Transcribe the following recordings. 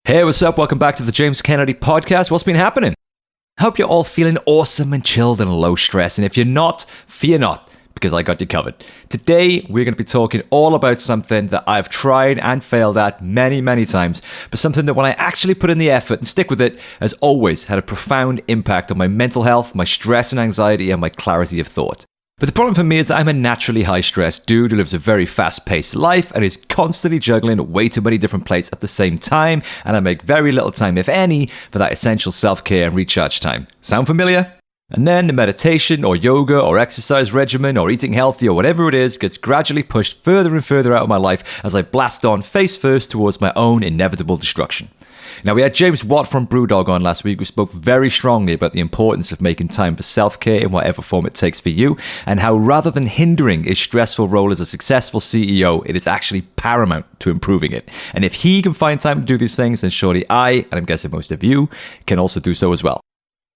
Hey, what's up? Welcome back to the James Kennedy Podcast. What's been happening? I hope you're all feeling awesome and chilled and low stress. And if you're not, fear not, because I got you covered. Today, we're going to be talking all about something that I've tried and failed at many, many times, but something that when I actually put in the effort and stick with it, has always had a profound impact on my mental health, my stress and anxiety, and my clarity of thought. But the problem for me is that I'm a naturally high-stress dude who lives a very fast-paced life and is constantly juggling way too many different plates at the same time, and I make very little time, if any, for that essential self-care and recharge time. Sound familiar? And then the meditation or yoga or exercise regimen or eating healthy or whatever it is gets gradually pushed further and further out of my life as I blast on face first towards my own inevitable destruction. Now, we had James Watt from Brewdog on last week, who spoke very strongly about the importance of making time for self-care in whatever form it takes for you, and how rather than hindering his stressful role as a successful CEO, it is actually paramount to improving it. And if he can find time to do these things, then surely I, and I'm guessing most of you, can also do so as well.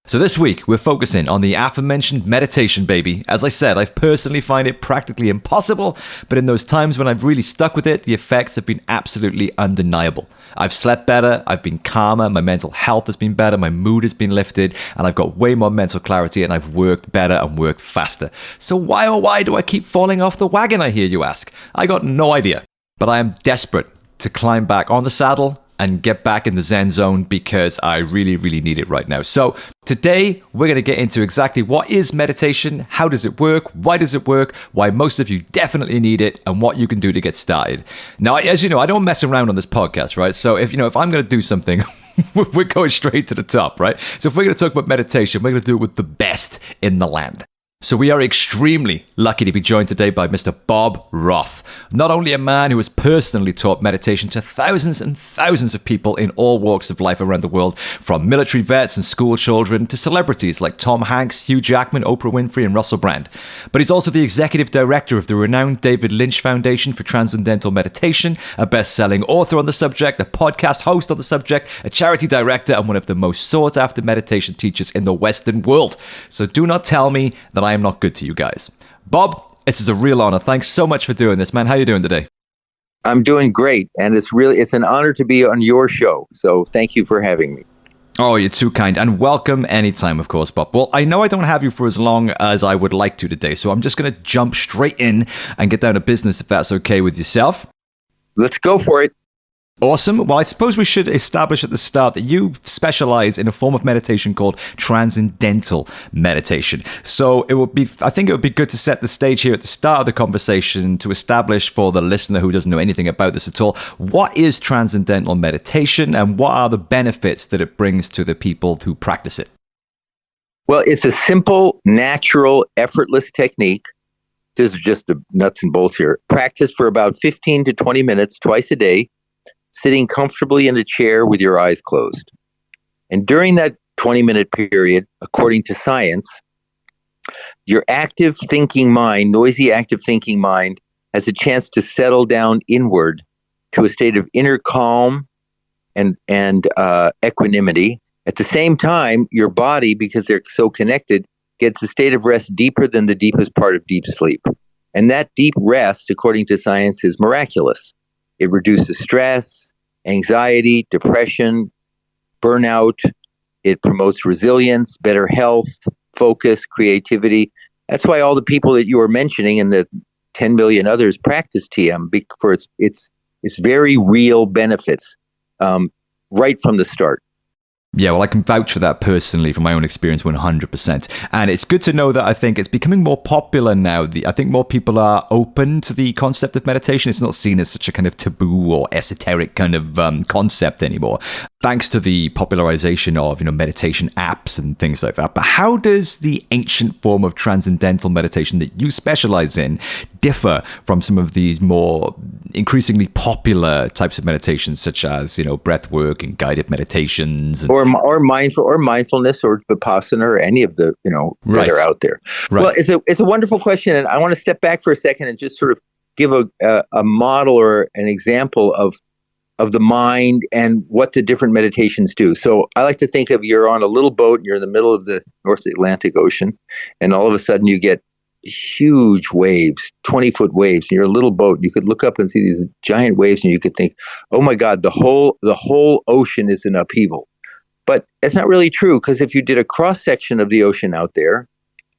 So this week, we're focusing on the aforementioned meditation, baby. As I said, I personally find it practically impossible, but in those times when I've really stuck with it, the effects have been absolutely undeniable. I've slept better, I've been calmer, my mental health has been better, my mood has been lifted, and I've got way more mental clarity, and I've worked better and worked faster. So why do I keep falling off the wagon, I hear you ask? I got no idea, but I am desperate to climb back on the saddle and get back in the Zen zone because I really, really need it right now. So today, we're going to get into exactly what is meditation, how does it work, why does it work, why most of you definitely need it, and what you can do to get started. Now, as you know, I don't mess around on this podcast, right? So if I'm going to do something, we're going straight to the top, right? So if we're going to talk about meditation, we're going to do it with the best in the land. So we are extremely lucky to be joined today by Mr. Bob Roth, not only a man who has personally taught meditation to thousands and thousands of people in all walks of life around the world, from military vets and school children to celebrities like Tom Hanks, Hugh Jackman, Oprah Winfrey, and Russell Brand. But he's also the executive director of the renowned David Lynch Foundation for Transcendental Meditation, a best-selling author on the subject, a podcast host on the subject, a charity director, and one of the most sought-after meditation teachers in the Western world. So do not tell me that I am not good to you guys. Bob, this is a real honor. Thanks so much for doing this, man. How are you doing today? I'm doing great, and it's an honor to be on your show. So thank you for having me. Oh, you're too kind, and welcome anytime, of course, Bob. Well, I know I don't have you for as long as I would like to today, so I'm just going to jump straight in and get down to business if that's okay with yourself. Let's go for it. Awesome. Well, I suppose we should establish at the start that you specialize in a form of meditation called Transcendental Meditation. So I think it would be good to set the stage here at the start of the conversation to establish for the listener who doesn't know anything about this at all, what is Transcendental Meditation and what are the benefits that it brings to the people who practice it? Well, it's a simple, natural, effortless technique. This is just the nuts and bolts here. Practice for about 15 to 20 minutes twice a day, sitting comfortably in a chair with your eyes closed. And during that 20-minute period, according to science, your active thinking mind, noisy active thinking mind, has a chance to settle down inward to a state of inner calm and equanimity. At the same time, your body, because they're so connected, gets a state of rest deeper than the deepest part of deep sleep. And that deep rest, according to science, is miraculous. It reduces stress, anxiety, depression, burnout. It promotes resilience, better health, focus, creativity. That's why all the people that you were mentioning and the 10 million others practice TM for its very real benefits right from the start. Yeah, well, I can vouch for that personally from my own experience 100%. And it's good to know that I think it's becoming more popular now. I think more people are open to the concept of meditation. It's not seen as such a kind of taboo or esoteric kind of concept anymore, thanks to the popularization of, meditation apps and things like that. But how does the ancient form of transcendental meditation that you specialize in differ from some of these more increasingly popular types of meditations, such as, breath work and guided meditations? Or mindfulness or Vipassana or any of the, that are out there. Right. Well, it's a wonderful question. And I want to step back for a second and just sort of give a model or an example of the mind and what the different meditations do. So I like to think of you're on a little boat and you're in the middle of the North Atlantic Ocean, and all of a sudden you get huge waves, 20-foot waves, and you're a little boat. You could look up and see these giant waves, and you could think, "Oh my God, the whole ocean is in upheaval." But it's not really true, because if you did a cross section of the ocean out there,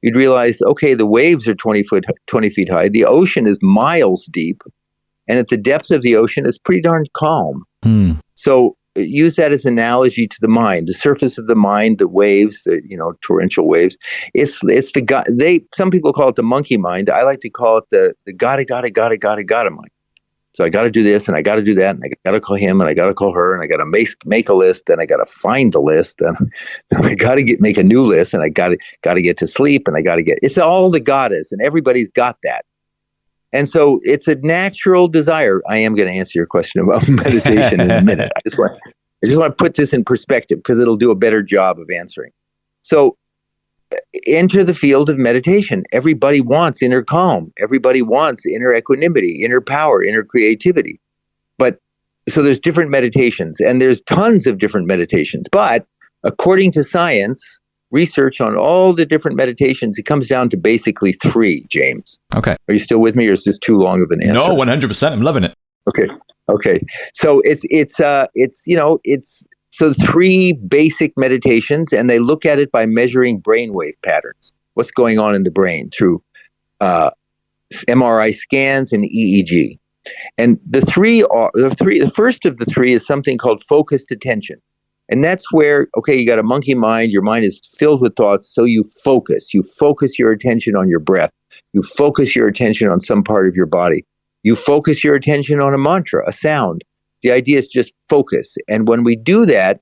you'd realize, okay, the waves are 20 feet high. The ocean is miles deep, and at the depth of the ocean, it's pretty darn calm. So use that as an analogy to the mind, the surface of the mind, the waves, the torrential waves. It's some people call it the monkey mind. I like to call it the gotta mind. So I got to do this, and I got to do that, and I got to call him, and I got to call her, and I got to make a list, and I got to find the list, and I got to make a new list, and I got to get to sleep, and it's all the goddess, and everybody's got that. And so it's a natural desire. I am going to answer your question about meditation in a minute. I just want to put this in perspective, because it'll do a better job of answering. So enter the field of meditation. Everybody wants inner calm. Everybody wants inner equanimity, inner power, inner creativity. But so there's different meditations, and there's tons of different meditations. But according to science, research on all the different meditations, it comes down to basically 3, James. Okay. Are you still with me, or is this too long of an answer? No, 100%. I'm loving it. Okay. So so 3 basic meditations, and they look at it by measuring brainwave patterns. What's going on in the brain through MRI scans and EEG. And the first of the 3 is something called focused attention. And that's where, okay, you got a monkey mind, your mind is filled with thoughts, so you focus your attention on your breath. You focus your attention on some part of your body. You focus your attention on a mantra, a sound. The idea is just focus. And when we do that,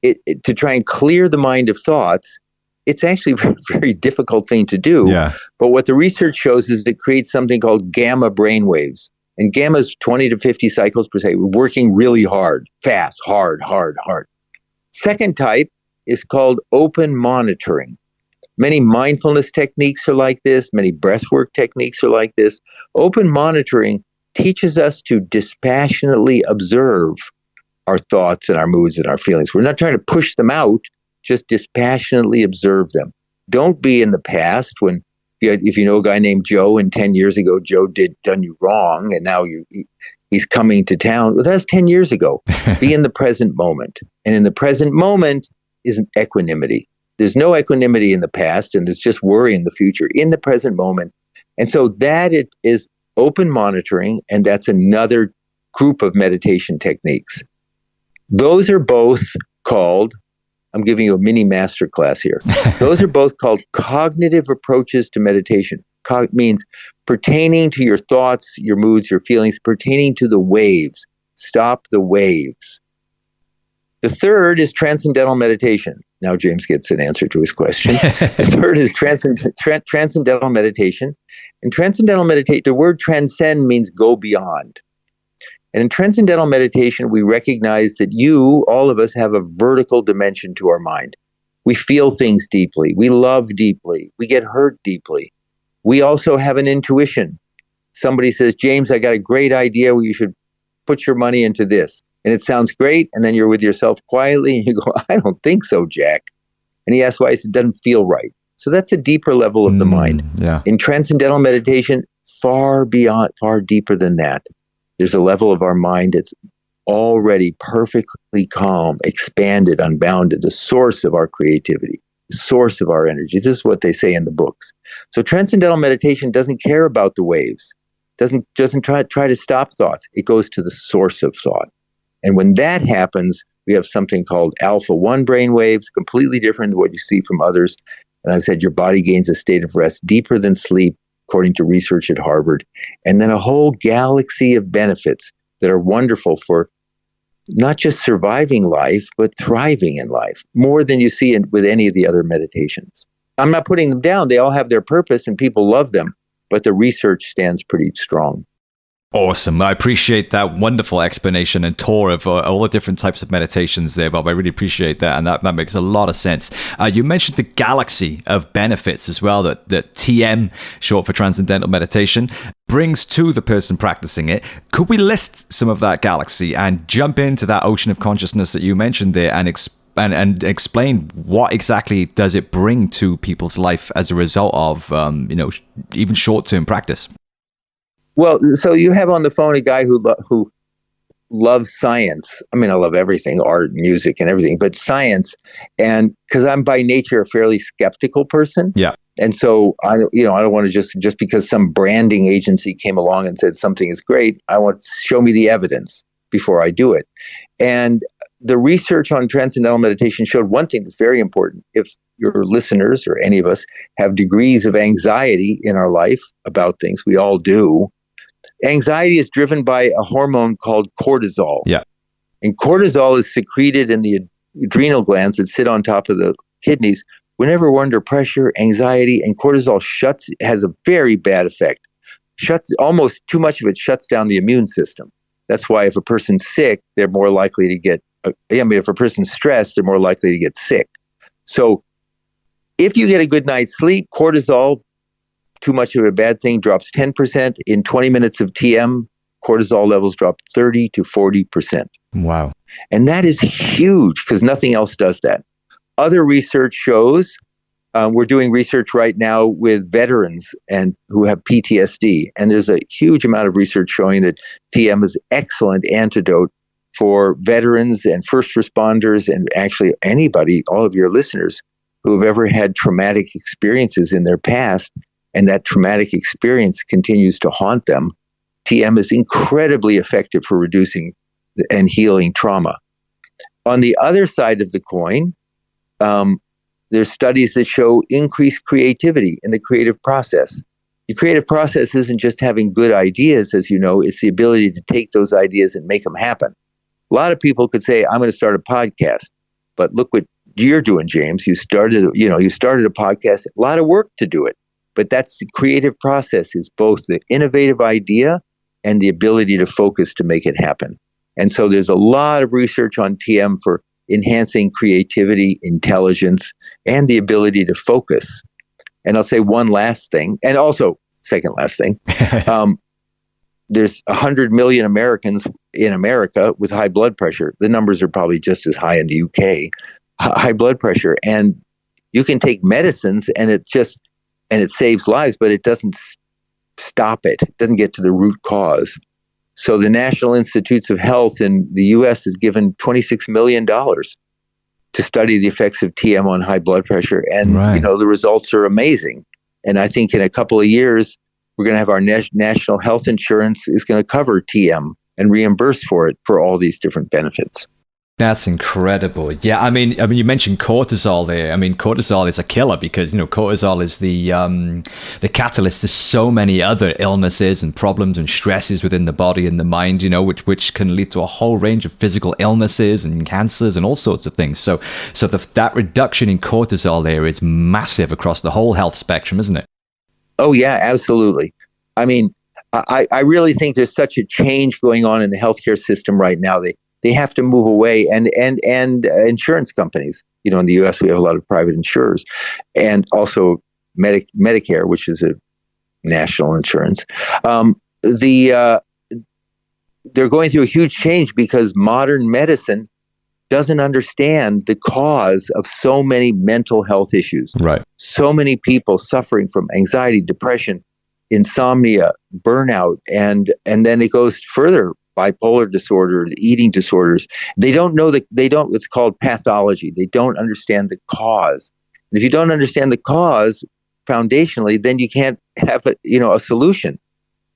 to try and clear the mind of thoughts, it's actually a very, very difficult thing to do. Yeah. But what the research shows is it creates something called gamma brain waves. And gamma is 20 to 50 cycles per second. We're working really hard, fast, hard. Second type is called open monitoring. Many mindfulness techniques are like this. Many breathwork techniques are like this. Open monitoring teaches us to dispassionately observe our thoughts and our moods and our feelings. We're not trying to push them out, just dispassionately observe them. Don't be in the past when, if you know a guy named Joe, and 10 years ago, Joe done you wrong, and now he's coming to town. Well, that's 10 years ago. Be in the present moment. And in the present moment is equanimity. There's no equanimity in the past, and there's just worry in the future. In the present moment. And so that it is open monitoring, and that's another group of meditation techniques. Those are both called, I'm giving you a mini master class here. Those are both called cognitive approaches to meditation. Means pertaining to your thoughts, your moods, your feelings, pertaining to the waves. Stop the waves. The third is transcendental meditation. Now James gets an answer to his question. The third is transcendental meditation. And transcendental meditation, the word transcend means go beyond. And in transcendental meditation, we recognize that all of us, have a vertical dimension to our mind. We feel things deeply. We love deeply. We get hurt deeply. We also have an intuition. Somebody says, James, I got a great idea where you should put your money into this. And it sounds great. And then you're with yourself quietly and you go, I don't think so, Jack. And he asks why. He said, it doesn't feel right. So that's a deeper level of the mind. Yeah. In transcendental meditation, far deeper than that. There's a level of our mind that's already perfectly calm, expanded, unbounded, the source of our creativity, the source of our energy. This is what they say in the books. So transcendental meditation doesn't care about the waves, doesn't try to stop thoughts. It goes to the source of thought. And when that happens, we have something called alpha-1 brain waves, completely different than what you see from others. And I said, your body gains a state of rest deeper than sleep, according to research at Harvard. And then a whole galaxy of benefits that are wonderful for not just surviving life, but thriving in life, more than you see with any of the other meditations. I'm not putting them down. They all have their purpose and people love them, but the research stands pretty strong. Awesome. I appreciate that wonderful explanation and tour of all the different types of meditations there, Bob. I really appreciate that. And that makes a lot of sense. You mentioned the galaxy of benefits as well that TM, short for Transcendental Meditation, brings to the person practicing it. Could we list some of that galaxy and jump into that ocean of consciousness that you mentioned there and and explain what exactly does it bring to people's life as a result of, even short-term practice. Well, so you have on the phone a guy who loves science. I mean, I love everything, art, music, and everything, but science. And because I'm by nature a fairly skeptical person. Yeah. And so I don't want to just because some branding agency came along and said something is great, I want to show me the evidence before I do it. And the research on transcendental meditation showed one thing that's very important. If your listeners or any of us have degrees of anxiety in our life about things, we all do. Anxiety is driven by a hormone called cortisol. Yeah. And cortisol is secreted in the adrenal glands that sit on top of the kidneys. Whenever we're under pressure, anxiety, and cortisol has a very bad effect. Almost too much of it shuts down the immune system. That's why if a person's sick, they're more likely to get, if a person's stressed, they're more likely to get sick. So if you get a good night's sleep, cortisol, too much of a bad thing, drops 10%. In 20 minutes of TM, cortisol levels drop 30 to 40%. Wow. And that is huge because nothing else does that. Other research shows, we're doing research right now with veterans and who have PTSD. And there's a huge amount of research showing that TM is an excellent antidote for veterans and first responders and actually anybody, all of your listeners who have ever had traumatic experiences in their past. And that traumatic experience continues to haunt them. TM is incredibly effective for reducing and healing trauma. On the other side of the coin, there's studies that show increased creativity in the creative process. The creative process isn't just having good ideas, as you know, it's the ability to take those ideas and make them happen. A lot of people could say, I'm going to start a podcast, but look what you're doing, James. You started a podcast, a lot of work to do it. But that's the creative process, is both the innovative idea and the ability to focus to make it happen. And so there's a lot of research on TM for enhancing creativity, intelligence, and the ability to focus. And I'll say one last thing, and also second last thing. There's 100 million Americans in America with high blood pressure. The numbers are probably just as high in the UK, high blood pressure. And you can take medicines and it saves lives, but it doesn't stop it. It doesn't get to the root cause. So the National Institutes of Health in the U.S. has given $26 million to study the effects of TM on high blood pressure. And, the results are amazing. And I think in a couple of years, we're going to have our national health insurance is going to cover TM and reimburse for it for all these different benefits. That's incredible. Yeah, I mean, you mentioned cortisol there. I mean, cortisol is a killer because cortisol is the catalyst to so many other illnesses and problems and stresses within the body and the mind. Which can lead to a whole range of physical illnesses and cancers and all sorts of things. So that reduction in cortisol there is massive across the whole health spectrum, isn't it? Oh yeah, absolutely. I mean, I really think there's such a change going on in the healthcare system right now. They have to move away, and insurance companies. In the U.S. we have a lot of private insurers, and also Medicare, which is a national insurance. They're going through a huge change because modern medicine doesn't understand the cause of so many mental health issues. Right. So many people suffering from anxiety, depression, insomnia, burnout, and then it goes further. Bipolar disorder, eating disorders. It's called pathology. They don't understand the cause. And if you don't understand the cause foundationally, then you can't have a solution.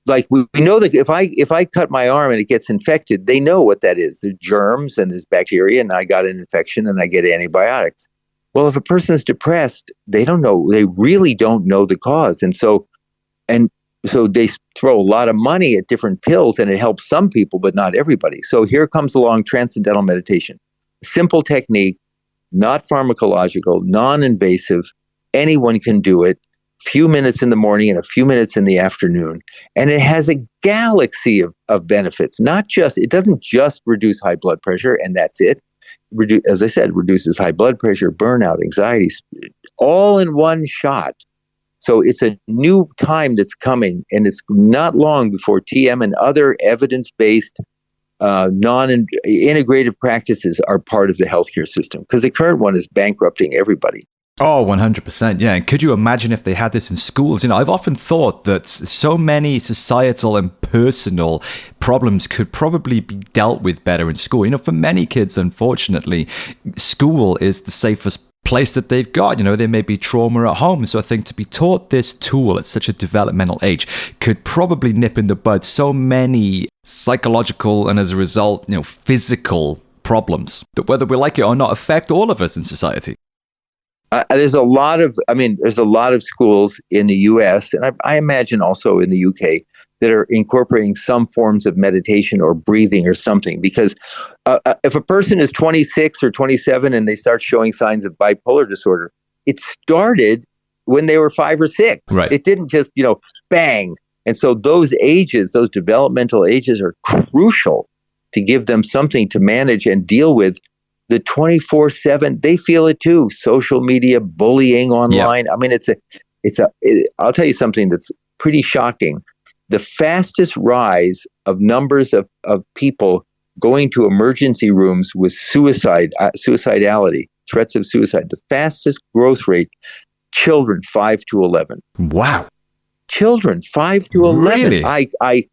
Like we know that if I cut my arm and it gets infected, they know what that is. There's germs and there's bacteria and I got an infection and I get antibiotics. Well, if a person is depressed, they really don't know the cause. And so they throw a lot of money at different pills and it helps some people, but not everybody. So here comes along transcendental meditation. Simple technique, not pharmacological, non-invasive. Anyone can do it. Few minutes in the morning and a few minutes in the afternoon. And it has a galaxy of benefits. It doesn't just reduce high blood pressure and that's it. As I said, reduces high blood pressure, burnout, anxiety, all in one shot. So it's a new time that's coming, and it's not long before TM and other evidence-based non-integrative practices are part of the healthcare system, because the current one is bankrupting everybody. Oh, 100%. Yeah. And could you imagine if they had this in schools? I've often thought that so many societal and personal problems could probably be dealt with better in school. For many kids, unfortunately, school is the safest place that they've got. There may be trauma at home. So I think to be taught this tool at such a developmental age could probably nip in the bud so many psychological and, as a result, physical problems that, whether we like it or not, affect all of us in society. There's a lot of schools in the U.S. and I imagine also in the U.K. that are incorporating some forms of meditation or breathing or something. Because if a person is 26 or 27 and they start showing signs of bipolar disorder, it started when they were 5 or 6. Right. It didn't just, bang. And so those ages, those developmental ages, are crucial to give them something to manage and deal with. The 24/7, they feel it too. Social media, bullying online. Yep. I mean, I'll tell you something that's pretty shocking. The fastest rise of numbers of people going to emergency rooms with suicidality, threats of suicide, the fastest growth rate, children 5 to 11. Wow. Children 5 to 11. Really? I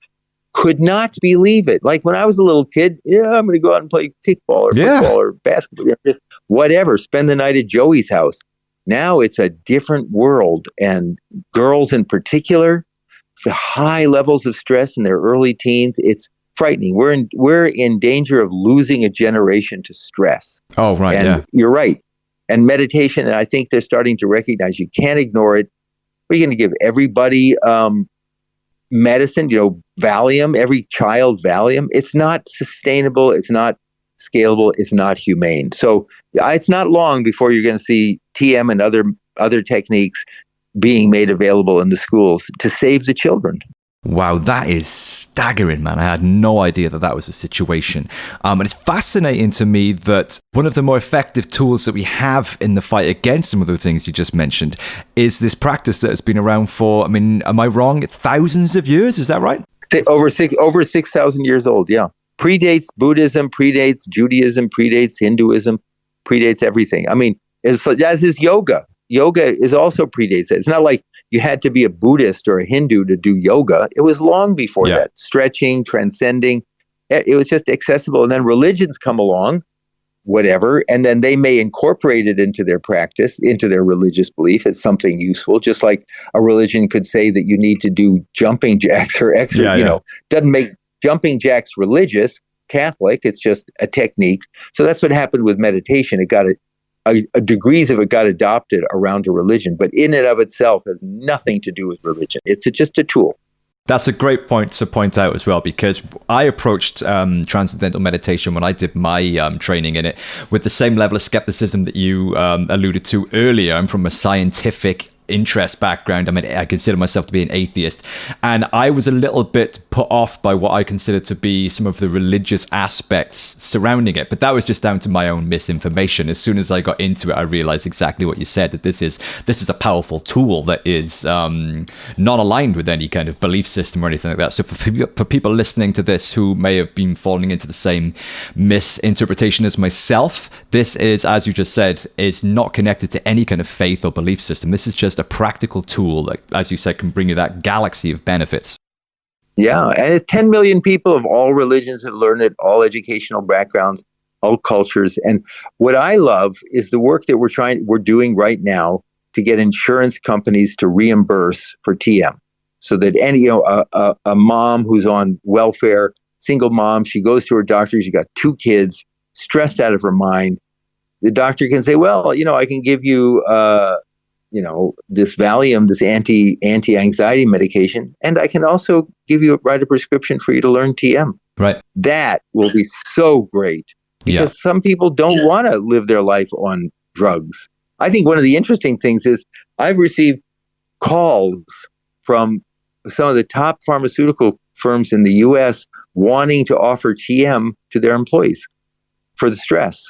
could not believe it. Like when I was a little kid, I'm going to go out and play kickball or football or basketball, just whatever, spend the night at Joey's house. Now it's a different world, and girls in particular, the high levels of stress in their early teens, it's frightening. We're in danger of losing a generation to stress. Oh, right. And you're right. And meditation, and I think they're starting to recognize you can't ignore it. We're going to give everybody medicine, Valium, every child Valium. It's not sustainable. It's not scalable. It's not humane. So it's not long before you're going to see TM and other techniques being made available in the schools to save the children. Wow, that is staggering, man. I had no idea that was a situation. And it's fascinating to me that one of the more effective tools that we have in the fight against some of the things you just mentioned is this practice that has been around for, am I wrong, thousands of years? Is that right? Over 6,000 years old, yeah. Predates Buddhism, predates Judaism, predates Hinduism, predates everything. As is yoga. Yoga is also predates it. It's not like you had to be a Buddhist or a Hindu to do yoga. It was long before that. Stretching, transcending. It was just accessible. And then religions come along, whatever, and then they may incorporate it into their practice, into their religious belief. It's something useful. Just like a religion could say that you need to do jumping jacks or extra, doesn't make jumping jacks religious, Catholic. It's just a technique. So that's what happened with meditation. It got degrees of it got adopted around a religion, but in and of itself has nothing to do with religion. It's just a tool. That's a great point to point out as well, because I approached Transcendental Meditation when I did my training in it with the same level of skepticism that you alluded to earlier. I'm from a scientific interest background. I consider myself to be an atheist, and I was a little bit put off by what I consider to be some of the religious aspects surrounding it, but that was just down to my own misinformation. As soon as I got into it, I realized exactly what you said, that this is a powerful tool that is not aligned with any kind of belief system or anything like that. So for people listening to this who may have been falling into the same misinterpretation as myself, this is, as you just said, is not connected to any kind of faith or belief system. This is just a practical tool that, as you said, can bring you that galaxy of benefits. Yeah, and 10 million people of all religions have learned it, all educational backgrounds, all cultures. And what I love is the work that we're doing right now to get insurance companies to reimburse for TM, so that any a mom who's on welfare, single mom, she goes to her doctor, she got 2 kids, stressed out of her mind. The doctor can say, well, I can give you this Valium, this anti-anxiety medication, and I can also write a prescription for you to learn TM. Right. That will be so great, because some people don't want to live their life on drugs. I think one of the interesting things is I've received calls from some of the top pharmaceutical firms in the U.S. wanting to offer TM to their employees for the stress,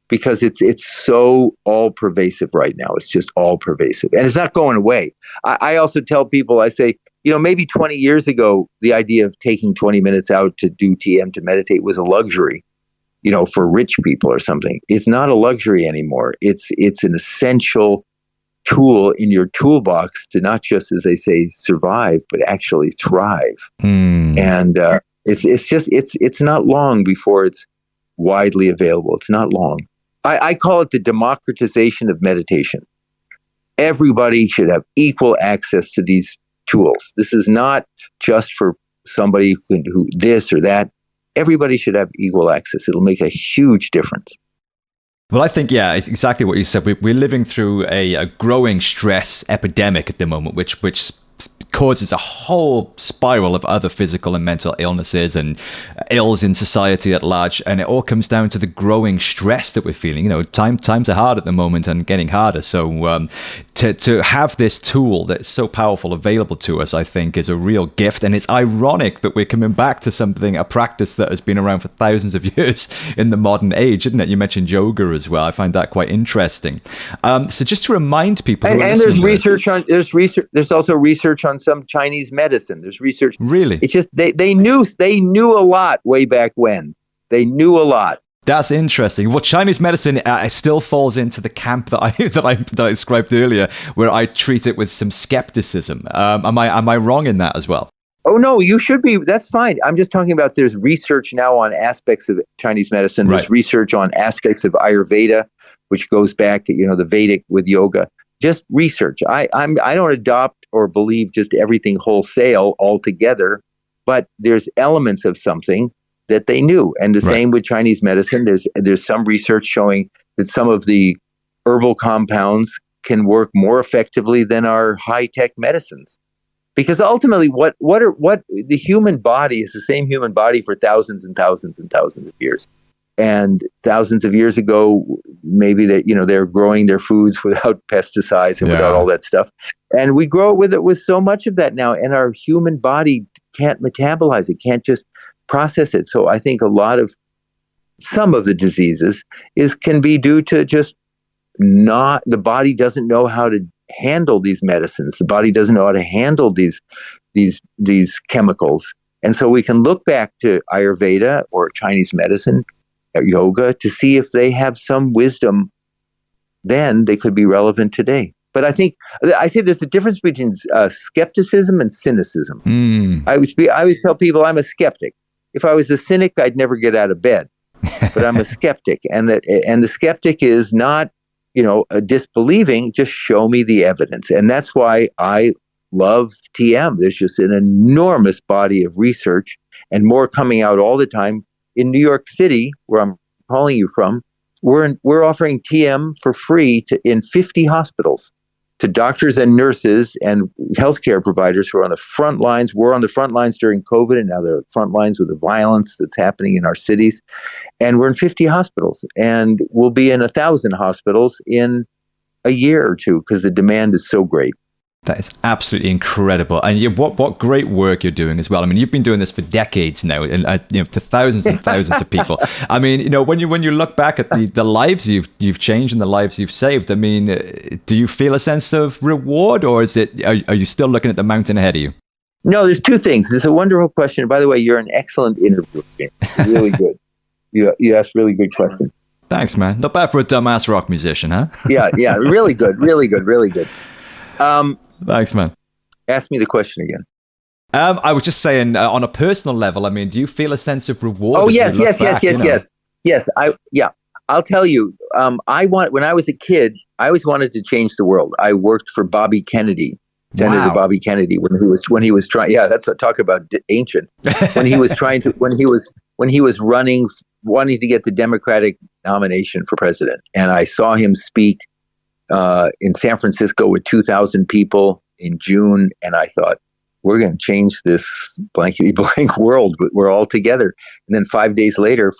because it's so all-pervasive right now. It's just all-pervasive. And it's not going away. I also tell people, I say, maybe 20 years ago, the idea of taking 20 minutes out to do TM, to meditate, was a luxury, for rich people or something. It's not a luxury anymore. It's an essential tool in your toolbox to not just, as they say, survive, but actually thrive. And it's not long before it's widely available. It's not long. I call it the democratization of meditation. Everybody should have equal access to these tools. This is not just for somebody who this or that. Everybody should have equal access. It'll make a huge difference. Well, I think, yeah, it's exactly what you said. We're living through a growing stress epidemic at the moment, which causes a whole spiral of other physical and mental illnesses and ills in society at large. And it all comes down to the growing stress that we're feeling. Times are hard at the moment and getting harder. So to have this tool that's so powerful available to us, I think, is a real gift. And it's ironic that we're coming back to a practice that has been around for thousands of years in the modern age, isn't it? You mentioned yoga as well. I find that quite interesting. So just to remind people, and there's also research on some Chinese medicine. There's research. Really? It's just they knew a lot way back when. They knew a lot. That's interesting. Well, Chinese medicine still falls into the camp that I described earlier, where I treat it with some skepticism. Am I wrong in that as well? Oh no, you should be. That's fine. I'm just talking about there's research now on aspects of Chinese medicine. There's research on aspects of Ayurveda, which goes back to the Vedic with yoga. Just research. I don't adopt or believe just everything wholesale altogether, but there's elements of something that they knew. And the same with Chinese medicine. There's some research showing that some of the herbal compounds can work more effectively than our high-tech medicines. Because ultimately, what the human body is the same human body for thousands and thousands and thousands of years. And thousands of years ago, maybe they're growing their foods without pesticides and without all that stuff. And we grow with it with so much of that now. And our human body can't metabolize it, can't just process it. So I think some of the diseases can be due to just the body doesn't know how to handle these medicines. The body doesn't know how to handle these chemicals. And so we can look back to Ayurveda or Chinese medicine, yoga, to see if they have some wisdom then they could be relevant today. But I say there's a difference between skepticism and cynicism. I always tell people I'm a skeptic. If I was a cynic, I'd never get out of bed. But I'm a skeptic, and the skeptic is not disbelieving. Just show me the evidence, and that's why I love TM. There's just an enormous body of research, and more coming out all the time. In New York City, where I'm calling you from, we're offering TM for free in 50 hospitals to doctors and nurses and healthcare providers who are on the front lines. We're on the front lines during COVID, and now they're on the front lines with the violence that's happening in our cities. And we're in 50 hospitals, and we'll be in 1,000 hospitals in a year or two because the demand is so great. That is absolutely incredible, and what great work you're doing as well. I mean, you've been doing this for decades now, and to thousands and thousands of people. I mean, when you look back at the lives you've changed and the lives you've saved, I mean, do you feel a sense of reward, or are you still looking at the mountain ahead of you? No, there's two things. It's a wonderful question. By the way, you're an excellent interviewer. Really good. You asked really good questions. Thanks, man. Not bad for a dumbass rock musician, huh? Yeah, really good, really good, really good. Thanks, man. Ask me the question again. I was just saying, on a personal level, I mean, do you feel a sense of reward? Oh, yes. I'll tell you. When I was a kid, I always wanted to change the world. I worked for Bobby Kennedy, Senator Bobby Kennedy, when he was trying. Yeah, that's talk about ancient. When he was wanting to get the Democratic nomination for president, and I saw him speak in San Francisco with 2,000 people in June, and I thought, we're going to change this blankety blank world, but we're all together. And then 4 days later,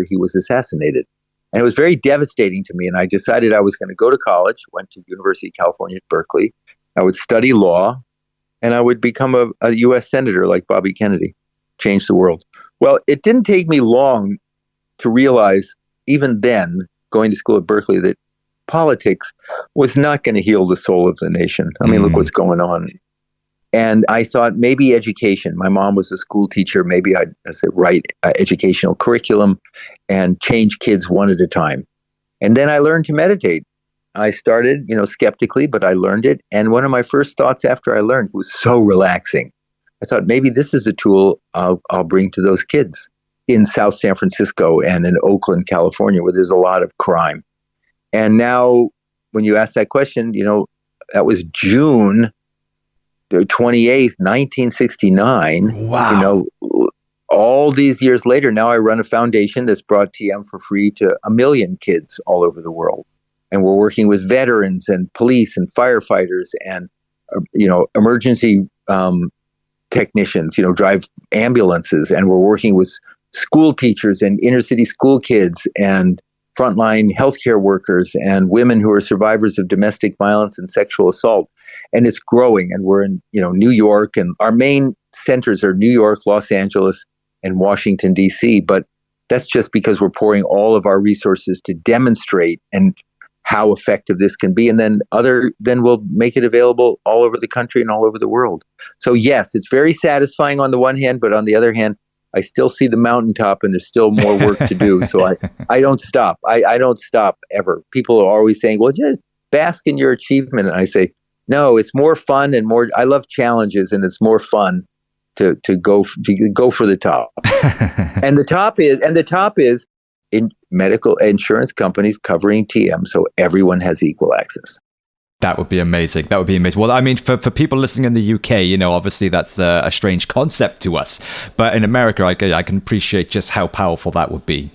he was assassinated. And it was very devastating to me, and I decided I was going to go to college, went to University of California at Berkeley. I would study law, and I would become a U.S. senator like Bobby Kennedy, change the world. Well, it didn't take me long to realize, even then, going to school at Berkeley, that politics was not going to heal the soul of the nation. I mean, look what's going on. And I thought maybe education. My mom was a school teacher. Maybe I'd write educational curriculum and change kids one at a time. And then I learned to meditate. I started, skeptically, but I learned it. And one of my first thoughts after I learned was so relaxing. I thought maybe this is a tool I'll bring to those kids in South San Francisco and in Oakland, California, where there's a lot of crime. And now when you ask that question, that was June 28th, 1969. Wow. All these years later, now I run a foundation that's brought TM for free to 1 million kids all over the world. And we're working with veterans and police and firefighters and, emergency technicians, drive ambulances. And we're working with school teachers and inner city school kids and frontline healthcare workers and women who are survivors of domestic violence and sexual assault. And it's growing. And we're in, New York, and our main centers are New York, Los Angeles, and Washington, D.C. But that's just because we're pouring all of our resources to demonstrate and how effective this can be. And then we'll make it available all over the country and all over the world. So yes, it's very satisfying on the one hand, but on the other hand, I still see the mountaintop and there's still more work to do. So I don't stop. I don't stop ever. People are always saying, well, just bask in your achievement. And I say, no, it's more fun and more, I love challenges, and it's more fun to go for the top. and the top is in medical insurance companies covering TM, so everyone has equal access. That would be amazing. Well, I mean, for people listening in the UK, obviously that's a strange concept to us. But in America, I can appreciate just how powerful that would be.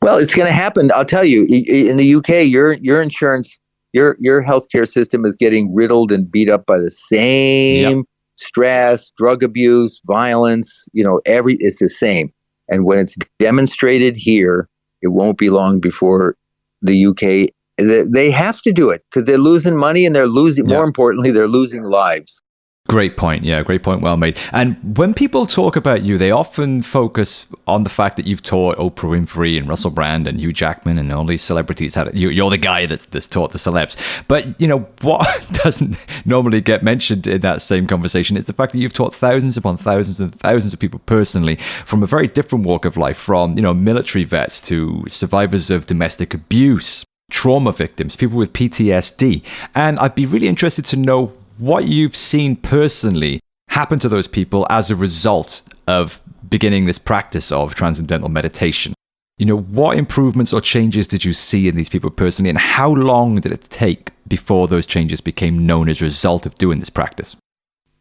Well, it's going to happen. I'll tell you, in the UK, your insurance, your healthcare system is getting riddled and beat up by the same stress, drug abuse, violence. It's the same. And when it's demonstrated here, it won't be long before the UK. They have to do it because they're losing money and they're losing, more importantly, they're losing lives. Great point. Yeah, great point. Well made. And when people talk about you, they often focus on the fact that you've taught Oprah Winfrey and Russell Brand and Hugh Jackman and all these celebrities. You're the guy that's taught the celebs. But, what doesn't normally get mentioned in that same conversation is the fact that you've taught thousands upon thousands and thousands of people personally from a very different walk of life, from, military vets to survivors of domestic abuse, trauma victims, people with PTSD. And I'd be really interested to know what you've seen personally happen to those people as a result of beginning this practice of transcendental meditation. What improvements or changes did you see in these people personally, and how long did it take before those changes became known as a result of doing this practice?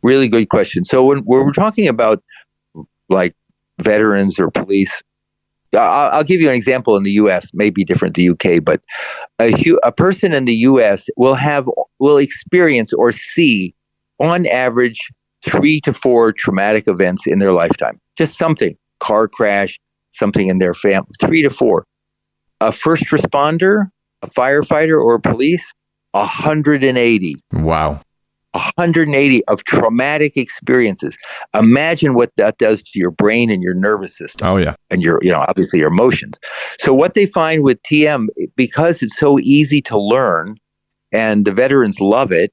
Really good question. So when we're talking about like veterans or police, I'll give you an example. In the U.S., may be different in the U.K., but a person in the U.S. will experience or see, on average, 3 to 4 traumatic events in their lifetime. Just something, car crash, something in their family, 3 to 4. A first responder, a firefighter, or police, 180. Wow. 180 of traumatic experiences. Imagine what that does to your brain and your nervous system. Oh, yeah. And your, obviously your emotions. So what they find with TM, because it's so easy to learn and the veterans love it,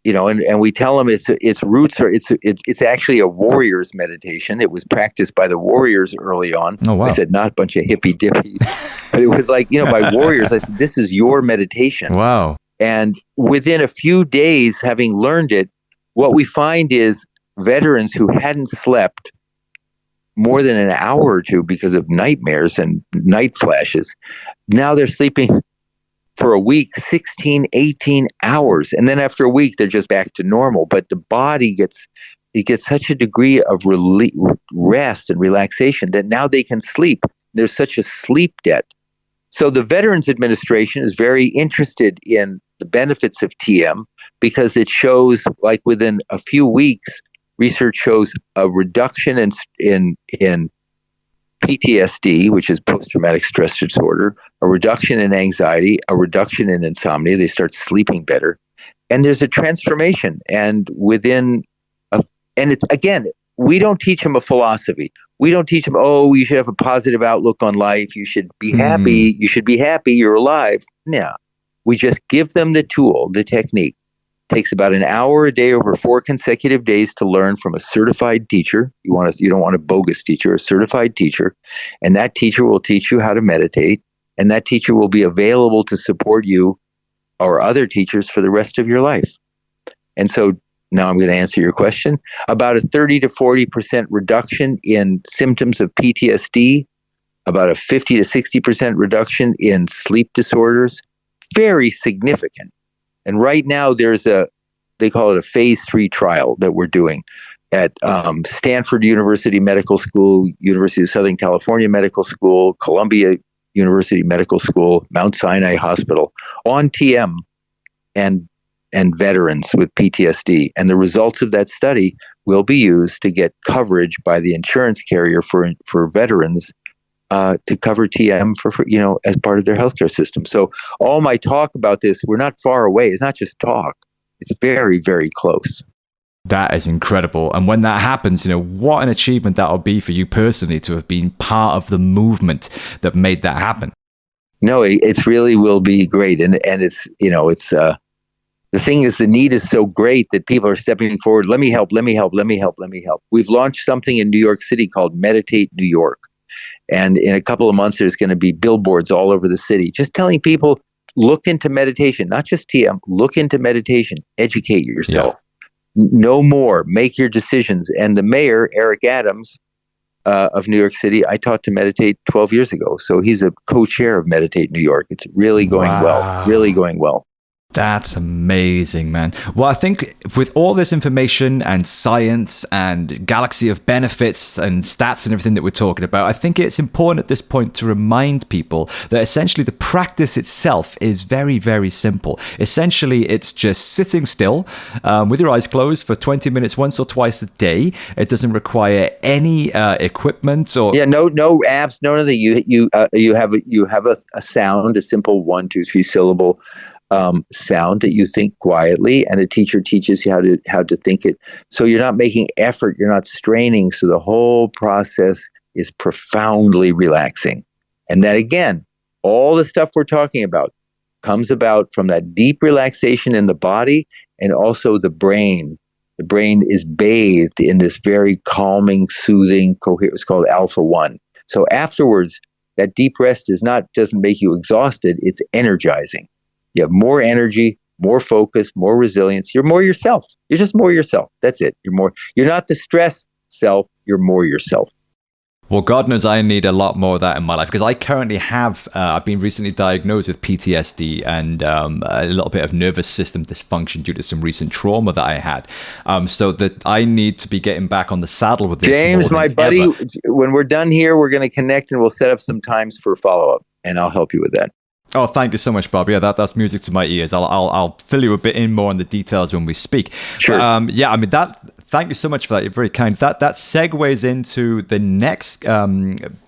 and we tell them its roots are, it's actually a warrior's meditation. It was practiced by the warriors early on. Oh, wow. I said, not a bunch of hippie dippies, but it was like, by warriors. I said, this is your meditation. Wow. And within a few days, having learned it, what we find is veterans who hadn't slept more than an hour or two because of nightmares and night flashes, now they're sleeping for a week, 16, 18 hours. And then after a week, they're just back to normal. But the body gets such a degree of rest and relaxation that now they can sleep. There's such a sleep debt. So the Veterans Administration is very interested in the benefits of TM because it shows, like within a few weeks, research shows a reduction in PTSD, which is post-traumatic stress disorder, a reduction in anxiety, a reduction in insomnia. They start sleeping better, and there's a transformation. And it's again, we don't teach them a philosophy. We don't teach them, you should have a positive outlook on life. You should be happy. You should be happy. You're alive. No. We just give them the tool, the technique. Takes about an hour a day over 4 consecutive days to learn from a certified teacher. You don't want a bogus teacher, a certified teacher. And that teacher will teach you how to meditate. And that teacher will be available to support you or other teachers for the rest of your life. And so now I'm going to answer your question. About a 30 to 40% reduction in symptoms of PTSD, about a 50 to 60% reduction in sleep disorders, very significant. And right now they call it a phase 3 trial that we're doing at Stanford University Medical School, University of Southern California Medical School, Columbia University Medical School, Mount Sinai Hospital, on TM and veterans with PTSD. And the results of that study will be used to get coverage by the insurance carrier for veterans to cover TM for as part of their healthcare system. So all my talk about this, we're not far away. It's not just talk. It's very, very close. That is incredible. And when that happens, what an achievement that will be for you personally to have been part of the movement that made that happen. No, it really will be great. And it's, the thing is, the need is so great that people are stepping forward. Let me help. We've launched something in New York City called Meditate New York. And in a couple of months, there's going to be billboards all over the city, just telling people, look into meditation, not just TM, look into meditation, educate yourself, know more, make your decisions. And the mayor, Eric Adams of New York City, I taught to meditate 12 years ago. So he's a co-chair of Meditate New York. It's really going well. That's amazing, man. Well, I think with all this information and science and galaxy of benefits and stats and everything that we're talking about, I think it's important at this point to remind people that essentially the practice itself is very, very simple. Essentially, it's just sitting still with your eyes closed for 20 minutes once or twice a day. It doesn't require any equipment or no apps, none of that. You have a sound, a simple 1, 2, 3 syllable sound that you think quietly, and a teacher teaches you how to think it. So you're not making effort, you're not straining. So the whole process is profoundly relaxing. And that, again, all the stuff we're talking about comes about from that deep relaxation in the body and also the brain. The brain is bathed in this very calming, soothing coherence. It's called alpha 1. So afterwards, that deep rest doesn't make you exhausted, it's energizing. You have more energy, more focus, more resilience. You're more yourself. You're just more yourself. That's it. You're not the stressed self. You're more yourself. Well, God knows I need a lot more of that in my life, because I currently have, I've been recently diagnosed with PTSD and a little bit of nervous system dysfunction due to some recent trauma that I had. So that I need to be getting back on the saddle with this. James, my buddy, when we're done here, we're going to connect and we'll set up some times for follow-up, and I'll help you with that. Oh, thank you so much, Bob. Yeah, that's music to my ears. I'll fill you a bit in more on the details when we speak. Sure. But, thank you so much for that. You're very kind. That segues into the next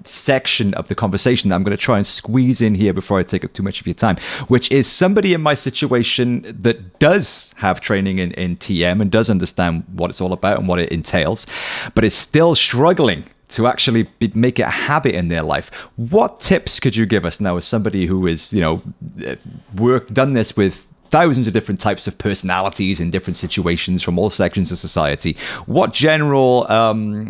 section of the conversation that I'm going to try and squeeze in here before I take up too much of your time, which is somebody in my situation that does have training in TM and does understand what it's all about and what it entails, but is still struggling to actually make it a habit in their life. What tips could you give us now as somebody who is, done this with thousands of different types of personalities in different situations from all sections of society? What general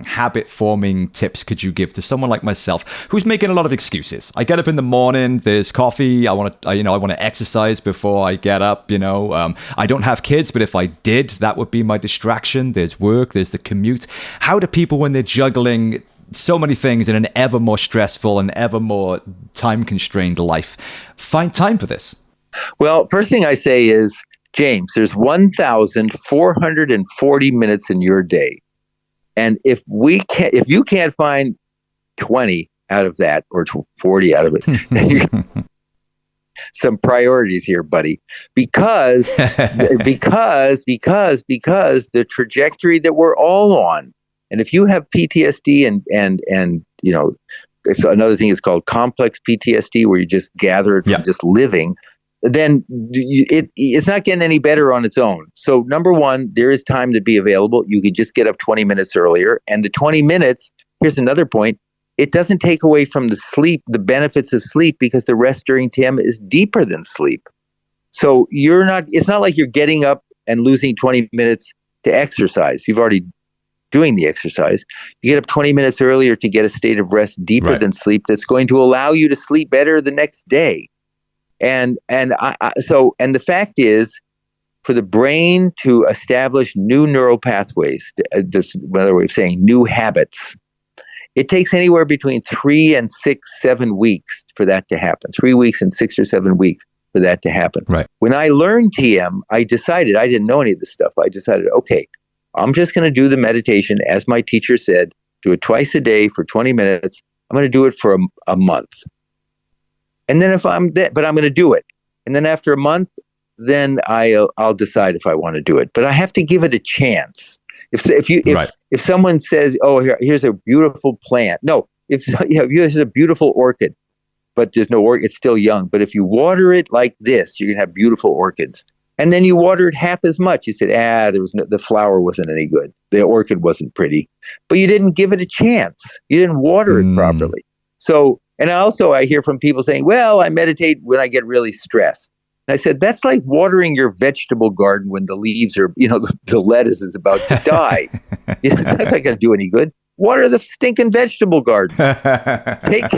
habit forming tips could you give to someone like myself who's making a lot of excuses? I get up in the morning, there's coffee, I want to exercise before I get up, I don't have kids, but if I did, that would be my distraction. There's work, there's the commute. How do people, when they're juggling so many things in an ever more stressful and ever more time constrained life, find time for this? Well, first thing I say is, James, there's 1,440 minutes in your day. And if you can't find 20 out of that or 40 out of it, some priorities here, buddy, because the trajectory that we're all on. And if you have PTSD and it's another thing is called complex PTSD, where you just gather it from just living, then it's not getting any better on its own. So number one, there is time to be available. You could just get up 20 minutes earlier. And the 20 minutes, here's another point, it doesn't take away from the benefits of sleep, because the rest during TM is deeper than sleep. So it's not like you're getting up and losing 20 minutes to exercise. You've already doing the exercise. You get up 20 minutes earlier to get a state of rest deeper than sleep that's going to allow you to sleep better the next day. And the fact is, for the brain to establish new neural pathways, this another way of saying new habits, it takes anywhere between 3 and 6, 7 weeks for that to happen. 3 weeks and 6 or 7 weeks for that to happen. Right. When I learned TM, I decided, I didn't know any of this stuff. I decided, okay, I'm just going to do the meditation as my teacher said, do it twice a day for 20 minutes. I'm going to do it for a month. And then but I'm going to do it. And then after a month, then I'll decide if I want to do it. But I have to give it a chance. If someone says, "Oh, here's a beautiful plant," no. Here's a beautiful orchid, but there's no orchid; it's still young. But if you water it like this, you're gonna have beautiful orchids. And then you water it half as much. You said, the flower wasn't any good. The orchid wasn't pretty, but you didn't give it a chance. You didn't water it properly. So, and I hear from people saying, "Well, I meditate when I get really stressed." And I said, that's like watering your vegetable garden when the leaves are, the lettuce is about to die. It's not going to do any good. Water the stinking vegetable garden. Take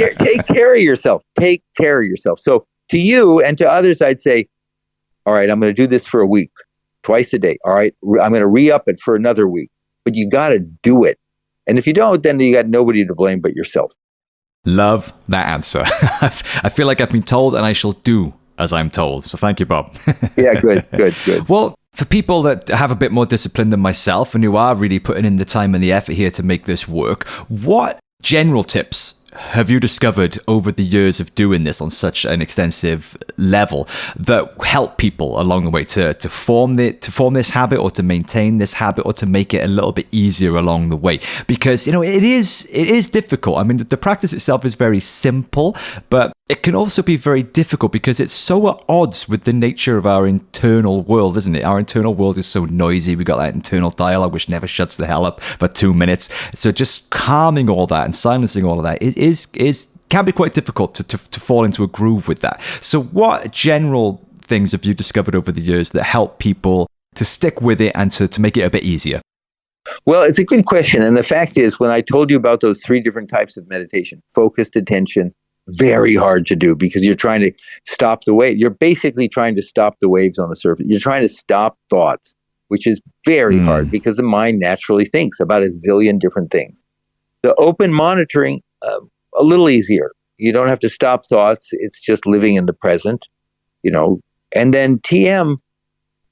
care of yourself. Take care of yourself. So to you and to others, I'd say, all right, I'm going to do this for a week, twice a day. All right, I'm going to re-up it for another week. But you got to do it. And if you don't, then you got nobody to blame but yourself. Love that answer. I feel like I've been told and I shall do as I'm told. So thank you, Bob. Yeah, good. Well, for people that have a bit more discipline than myself and who are really putting in the time and the effort here to make this work, what general tips have you discovered over the years of doing this on such an extensive level that help people along the way to form this habit or to maintain this habit or to make it a little bit easier along the way? Because it is difficult. I mean, the practice itself is very simple, but it can also be very difficult because it's so at odds with the nature of our internal world, isn't it? Our internal world is so noisy. We've got that internal dialogue which never shuts the hell up for 2 minutes. So just calming all that and silencing all of that can be quite difficult to fall into a groove with that. So what general things have you discovered over the years that help people to stick with it and to make it a bit easier? Well, it's a good question. And the fact is, when I told you about those 3 different types of meditation, focused attention, very hard to do because you're trying to stop the wave. You're basically trying to stop the waves on the surface. You're trying to stop thoughts, which is very hard because the mind naturally thinks about a zillion different things. The open monitoring, a little easier. You don't have to stop thoughts. It's just living in the present, And then TM,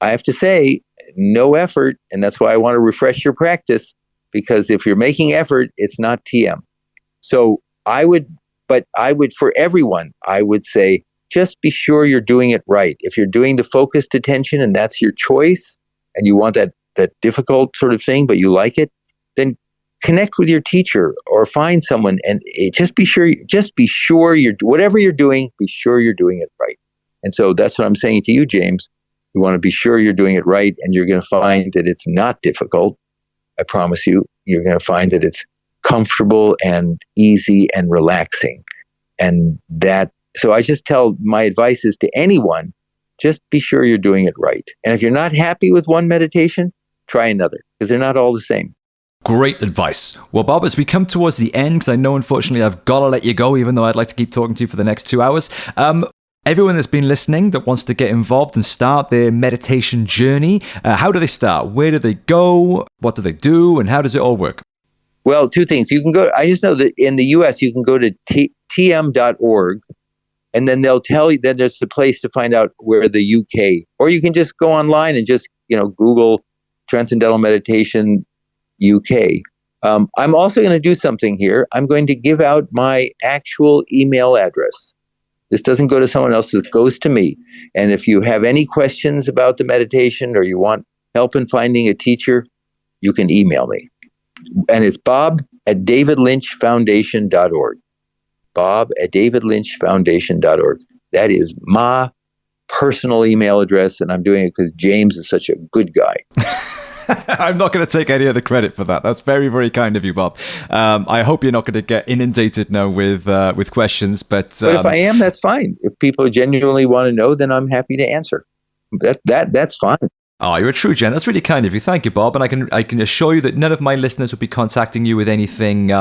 I have to say, no effort. And that's why I want to refresh your practice, because if you're making effort, it's not TM. So for everyone, I would say, just be sure you're doing it right. If you're doing the focused attention and that's your choice and you want that difficult sort of thing, but you like it, then connect with your teacher or find someone and just be sure you're whatever you're doing, be sure you're doing it right. And so that's what I'm saying to you, James. You want to be sure you're doing it right, and you're going to find that it's not difficult. I promise you, you're going to find that it's comfortable and easy and relaxing. And so I just tell my advice is to anyone, just be sure you're doing it right. And if you're not happy with one meditation, try another, because they're not all the same. Great advice. Well, Bob, as we come towards the end, because I know, unfortunately, I've got to let you go, even though I'd like to keep talking to you for the next 2 hours. Everyone that's been listening that wants to get involved and start their meditation journey, how do they start? Where do they go? What do they do? And how does it all work? Well, 2 things. You can go. I just know that in the U.S., you can go to tm.org, and then they'll tell you. Then there's the place to find out where the UK, or you can just go online and just Google Transcendental Meditation UK. I'm also going to do something here. I'm going to give out my actual email address. This doesn't go to someone else. It goes to me. And if you have any questions about the meditation or you want help in finding a teacher, you can email me. And it's bob@davidlynchfoundation.org. bob@davidlynchfoundation.org. That is my personal email address, and I'm doing it because James is such a good guy. I'm not going to take any of the credit for that. That's very, very kind of you, Bob. I hope you're not going to get inundated now with questions. But if I am, that's fine. If people genuinely want to know, then I'm happy to answer. That's fine. Oh, you're a true gent. That's really kind of you. Thank you, Bob. And I can assure you that none of my listeners will be contacting you with anything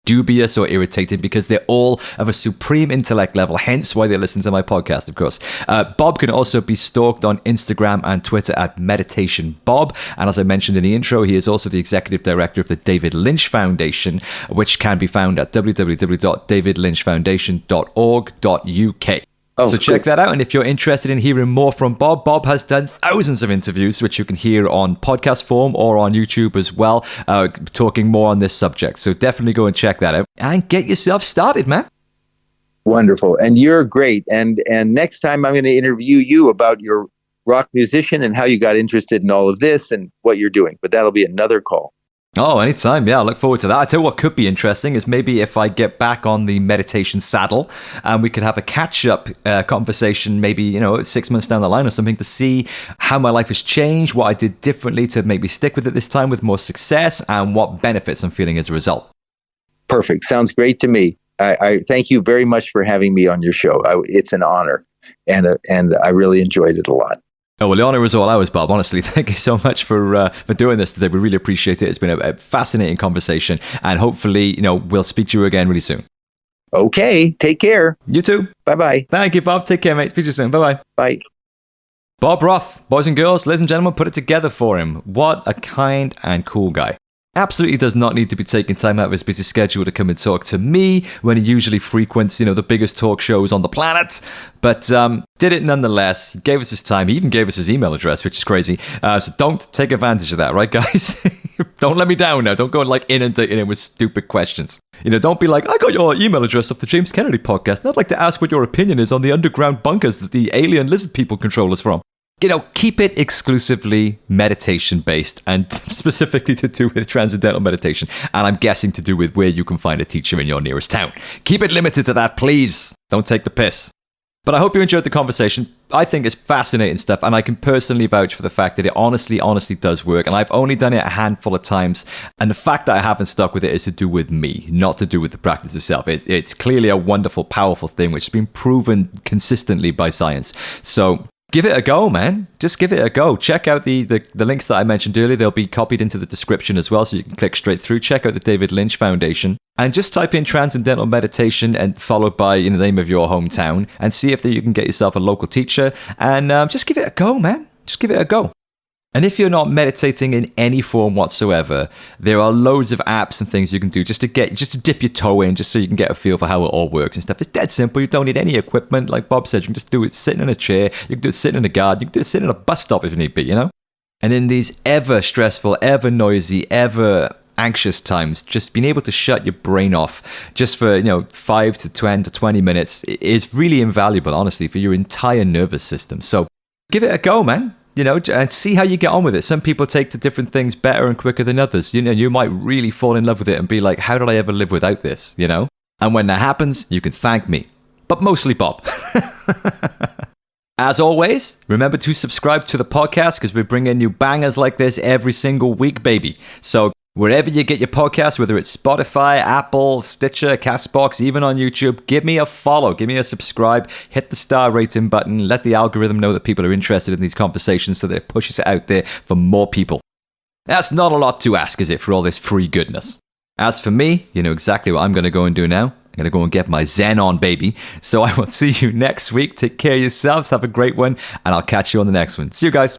dubious or irritating, because they're all of a supreme intellect level, hence why they listen to my podcast, of course. Bob can also be stalked on Instagram and Twitter at Meditation Bob. And as I mentioned in the intro, he is also the executive director of the David Lynch Foundation, which can be found at www.davidlynchfoundation.org.uk. So check that out. And if you're interested in hearing more from Bob, Bob has done thousands of interviews, which you can hear on podcast form or on YouTube as well, talking more on this subject. So definitely go and check that out and get yourself started, man. Wonderful. And you're great. And next time I'm going to interview you about your rock musician and how you got interested in all of this and what you're doing. But that'll be another call. Oh, anytime. Yeah, I look forward to that. I tell you what could be interesting is maybe if I get back on the meditation saddle and we could have a catch-up conversation, maybe, 6 months down the line or something, to see how my life has changed, what I did differently to maybe stick with it this time with more success, and what benefits I'm feeling as a result. Perfect. Sounds great to me. I thank you very much for having me on your show. It's an honor, and I really enjoyed it a lot. Oh, well, the honor was all ours, Bob. Honestly, thank you so much for doing this today. We really appreciate it. It's been a fascinating conversation, and hopefully, we'll speak to you again really soon. Okay, take care. You too. Bye-bye. Thank you, Bob. Take care, mate. Speak to you soon. Bye-bye. Bye. Bob Roth, boys and girls, ladies and gentlemen, put it together for him. What a kind and cool guy. Absolutely does not need to be taking time out of his busy schedule to come and talk to me when he usually frequents, the biggest talk shows on the planet. But did it nonetheless. He gave us his time. He even gave us his email address, which is crazy. So don't take advantage of that, right, guys? Don't let me down now. Don't go and inundating him with stupid questions. Don't be like, I got your email address off the James Kennedy podcast, and I'd like to ask what your opinion is on the underground bunkers that the alien lizard people control us from. Keep it exclusively meditation-based, and specifically to do with Transcendental Meditation. And I'm guessing to do with where you can find a teacher in your nearest town. Keep it limited to that, please. Don't take the piss. But I hope you enjoyed the conversation. I think it's fascinating stuff, and I can personally vouch for the fact that it honestly does work. And I've only done it a handful of times, and the fact that I haven't stuck with it is to do with me, not to do with the practice itself. It's clearly a wonderful, powerful thing, which has been proven consistently by science. So give it a go, man. Just give it a go. Check out the links that I mentioned earlier. They'll be copied into the description as well, so you can click straight through. Check out the David Lynch Foundation. And just type in Transcendental Meditation and followed by the name of your hometown, and see if you can get yourself a local teacher. And just give it a go, man. Just give it a go. And if you're not meditating in any form whatsoever, there are loads of apps and things you can do just to dip your toe in, just so you can get a feel for how it all works and stuff. It's dead simple. You don't need any equipment. Like Bob said, you can just do it sitting in a chair. You can do it sitting in a garden. You can do it sitting in a bus stop if you need be, And in these ever stressful, ever noisy, ever anxious times, just being able to shut your brain off just for 5 to 10 to 20 minutes is really invaluable, honestly, for your entire nervous system. So give it a go, man. And see how you get on with it. Some people take to different things better and quicker than others. You might really fall in love with it and be like, how did I ever live without this? And when that happens, you can thank me, but mostly Bob. As always, remember to subscribe to the podcast, because we're bringing you bangers like this every single week, baby. So wherever you get your podcasts, whether it's Spotify, Apple, Stitcher, CastBox, even on YouTube, give me a follow, give me a subscribe, hit the star rating button, let the algorithm know that people are interested in these conversations so that it pushes it out there for more people. That's not a lot to ask, is it, for all this free goodness? As for me, you know exactly what I'm going to go and do now. I'm going to go and get my Zen on, baby. So I will see you next week. Take care of yourselves. Have a great one. And I'll catch you on the next one. See you guys.